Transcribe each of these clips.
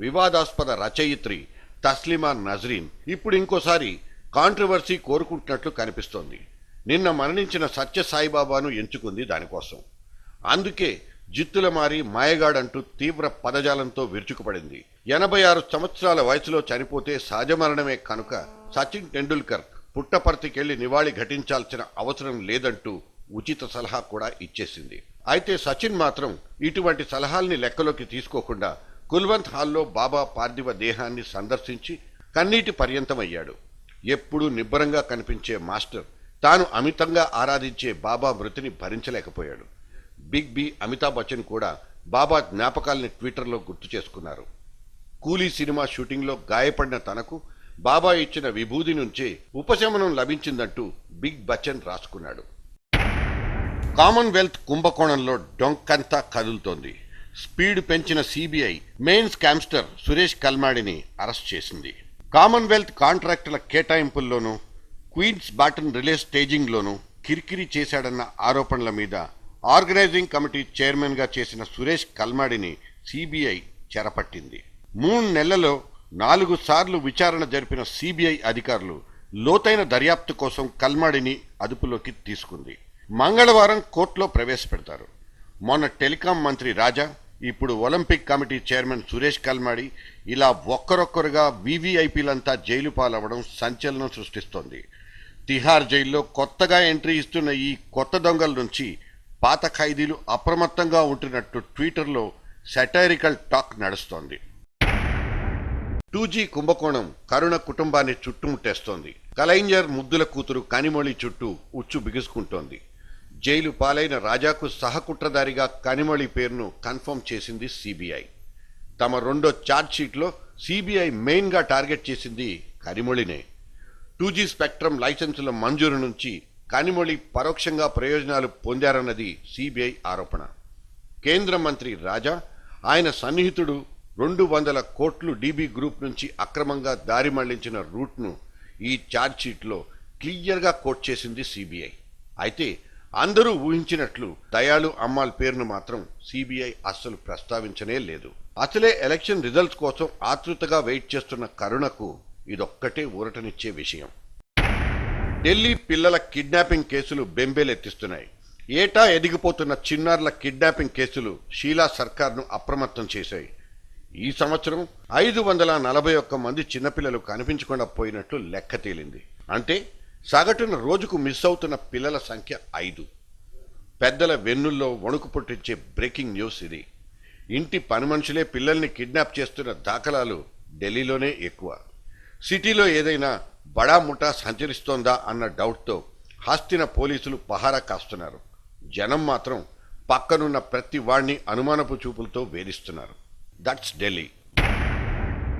వివాదాస్పద రచయిత్రి తస్లిమా నజ్రీన్ ఇప్పుడు ఇంకోసారి కాంట్రవర్సీ కోరుకుంటున్నట్లు కనిపిస్తోంది. నిన్న మరణించిన సత్య సాయిబాబాను ఎంచుకుంది దానికోసం. అందుకే జిత్తుల మారి మాయగాడంటూ తీవ్ర పదజాలంతో విరుచుకుపడింది. 86 సంవత్సరాల వయసులో చనిపోతే సహజమరణమే కనుక సచిన్ టెండూల్కర్ పుట్టపర్తికెళ్లి నివాళి ఘటించాల్సిన అవసరం లేదంటూ ఉచిత సలహా కూడా ఇచ్చేసింది. అయితే సచిన్ మాత్రం ఇటువంటి సలహాల్ని లెక్కలోకి తీసుకోకుండా కుల్వంత్ హాల్లో బాబా పార్థివ దేహాన్ని సందర్శించి కన్నీటి పర్యంతమయ్యాడు. ఎప్పుడూ నిబ్బరంగా కనిపించే మాస్టర్ తాను అమితంగా ఆరాధించే బాబా మృతిని భరించలేకపోయాడు. బిగ్ బి అమితాబ్ బచ్చన్ కూడా బాబా జ్ఞాపకాల్ని ట్విట్టర్లో గుర్తు చేసుకున్నారు. కూలీ సినిమా షూటింగ్లో గాయపడిన తనకు బాబా ఇచ్చిన విభూది నుంచే ఉపశమనం లభించిందంటూ బిగ్ బచ్చన్ రాసుకున్నాడు. కామన్వెల్త్ కుంభకోణంలో డొంకంతా కదులుతోంది. స్పీడ్ పెంచిన సిబిఐ మెయిన్ స్కామ్స్టర్ సురేష్ కల్మాడిని అరెస్ట్ చేసింది. కామన్వెల్త్ కాంట్రాక్టుల కేటాయింపుల్లోనూ క్వీన్స్ బాటన్ రిలే స్టేజింగ్లోనూ కిరికిరి చేశాడన్న ఆరోపణల మీద ఆర్గనైజింగ్ కమిటీ చైర్మన్గా చేసిన సురేష్ కల్మాడిని సిబిఐ చెరపట్టింది. 3 నెలల్లో 4 సార్లు విచారణ జరిపిన సిబిఐ అధికారులు లోతైన దర్యాప్తు కోసం కల్మాడిని అదుపులోకి తీసుకుంది. మంగళవారం కోర్టులో ప్రవేశపెడతారు. మొన్న టెలికాం మంత్రి రాజా, ఇప్పుడు Olympic committee chairman Suresh Kalmadi ఇలా ఒక్కరొక్కరుగా వివిఐపీలంతా జైలు పాలవడం సంచలనం సృష్టిస్తోంది. తిహార్ జైల్లో కొత్తగా ఎంట్రీ ఇస్తున్న ఈ కొత్త దొంగల నుంచి పాత ఖైదీలు అప్రమత్తంగా ఉంటున్నట్టు ట్విట్టర్లో సెటైరికల్ టాక్ నడుస్తోంది. 2G కుంభకోణం కరుణ కుటుంబాన్ని చుట్టుముట్టేస్తోంది. కలైంజర్ ముద్దుల కూతురు కనిమొళి చుట్టూ ఉచ్చు బిగుసుకుంటోంది. జైలు పాలైన రాజాకు సహకుట్రధారిగా కనిమొళి పేరును కన్ఫర్మ్ చేసింది సిబిఐ. తమ రెండో ఛార్జ్షీట్లో సిబిఐ మెయిన్గా టార్గెట్ చేసింది కనిమొళినే. 2G స్పెక్ట్రమ్ లైసెన్సుల మంజూరు నుంచి కనిమొళి పరోక్షంగా ప్రయోజనాలు పొందారన్నది సిబిఐ ఆరోపణ. కేంద్ర మంత్రి రాజా, ఆయన సన్నిహితుడు 200 కోట్లు డీబీ గ్రూప్ నుంచి అక్రమంగా దారి మళ్లించిన రూట్ను ఈ ఛార్జ్షీట్లో క్లియర్గా కోట్ చేసింది సిబిఐ. అయితే అందరూ ఊహించినట్లు దయాళు అమ్మాల్ పేరును మాత్రం సిబిఐ అస్సలు ప్రస్తావించనే లేదు. అసలే ఎలక్షన్ రిజల్ట్స్ కోసం ఆతృతగా వెయిట్ చేస్తున్న కరుణకు ఇదొక్కటే ఊరటనిచ్చే విషయం. ఢిల్లీ పిల్లల కిడ్నాపింగ్ కేసులు బెంబేలెత్తిస్తున్నాయి. ఏటా ఎదిగిపోతున్న చిన్నారుల కిడ్నాపింగ్ కేసులు షీలా సర్కార్ను అప్రమత్తం చేశాయి. ఈ సంవత్సరం 541 మంది చిన్నపిల్లలు కనిపించకుండా పోయినట్లు లెక్క తేలింది. అంటే సగటున రోజుకు మిస్ అవుతున్న పిల్లల సంఖ్య 5. పెద్దల వెన్నుల్లో వణుకు పుట్టించే బ్రేకింగ్ న్యూస్ ఇది. ఇంటి పని మనుషులే పిల్లల్ని కిడ్నాప్ చేస్తున్న దాఖలాలు ఢిల్లీలోనే ఎక్కువ. సిటీలో ఏదైనా బడా ముఠా సంచరిస్తోందా అన్న డౌట్తో హస్తిన పోలీసులు పహారా కాస్తున్నారు. జనం మాత్రం పక్కనున్న ప్రతి వాణ్ణి అనుమానపు చూపులతో వేధిస్తున్నారు. దట్స్ ఢిల్లీ.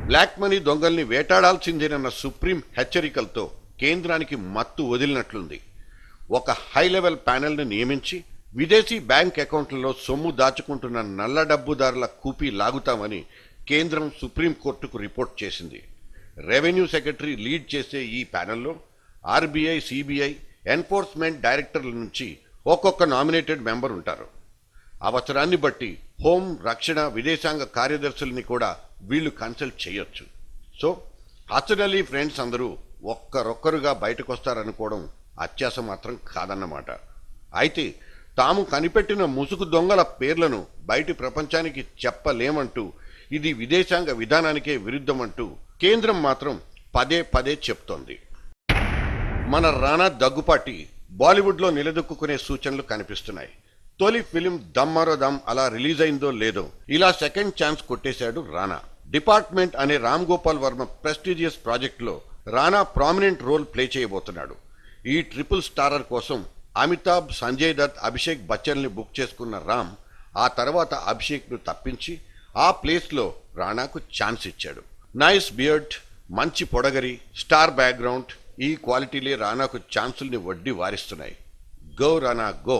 బ్లాక్ మనీ దొంగల్ని వేటాడాల్సిందేనన్న సుప్రీం హెచ్చరికలతో కేంద్రానికి మత్తు వదిలినట్లుంది. ఒక హై లెవెల్ ప్యానెల్ని నియమించి విదేశీ బ్యాంక్ అకౌంట్లలో సొమ్ము దాచుకుంటున్న నల్ల డబ్బుదారుల కూపీ లాగుతామని కేంద్రం సుప్రీంకోర్టుకు రిపోర్ట్ చేసింది. రెవెన్యూ సెక్రటరీ లీడ్ చేసే ఈ ప్యానెల్లో ఆర్బీఐ, సిబిఐ, ఎన్ఫోర్స్మెంట్ డైరెక్టర్ల నుంచి ఒక్కొక్క నామినేటెడ్ మెంబర్ ఉంటారు. అవసరాన్ని బట్టి హోం, రక్షణ, విదేశాంగ కార్యదర్శుల్ని కూడా వీళ్లు కన్సల్ట్ చేయొచ్చు. సో హసన్ అలీ ఫ్రెండ్స్ అందరూ ఒక్కరొక్కరుగా బయటకొస్తారనుకోవడం అత్యాశ మాత్రం కాదన్నమాట. అయితే తాము కనిపెట్టిన ముసుగు దొంగల పేర్లను బయటి ప్రపంచానికి చెప్పలేమంటూ, ఇది విదేశాంగ విధానానికే విరుద్ధమంటూ కేంద్రం మాత్రం పదే పదే చెప్తోంది. మన రానా దగ్గుపాటి బాలీవుడ్లో నిలదొక్కునే సూచనలు కనిపిస్తున్నాయి. తొలి ఫిలిం దమ్మారో దమ్ అలా రిలీజ్ అయిందో లేదో ఇలా సెకండ్ ఛాన్స్ కొట్టేశాడు రానా. డిపార్ట్మెంట్ అనే రామ్ గోపాల్ వర్మ ప్రెస్టీజియస్ ప్రాజెక్టులో రానా ప్రామినెంట్ రోల్ ప్లే చేయబోతున్నాడు. ఈ ట్రిపుల్ స్టారర్ కోసం అమితాబ్, సంజయ్ దత్, అభిషేక్ బచ్చన్ని బుక్ చేసుకున్న రామ్ ఆ తర్వాత అభిషేక్ను తప్పించి ఆ ప్లేస్లో రానాకు ఛాన్స్ ఇచ్చాడు. నైస్ బియర్డ్, మంచి పొడగరి, స్టార్ బ్యాక్గ్రౌండ్, ఈ క్వాలిటీలే రానాకు ఛాన్సుల్ని వడ్డీ వారిస్తున్నాయి. గో రానా గో.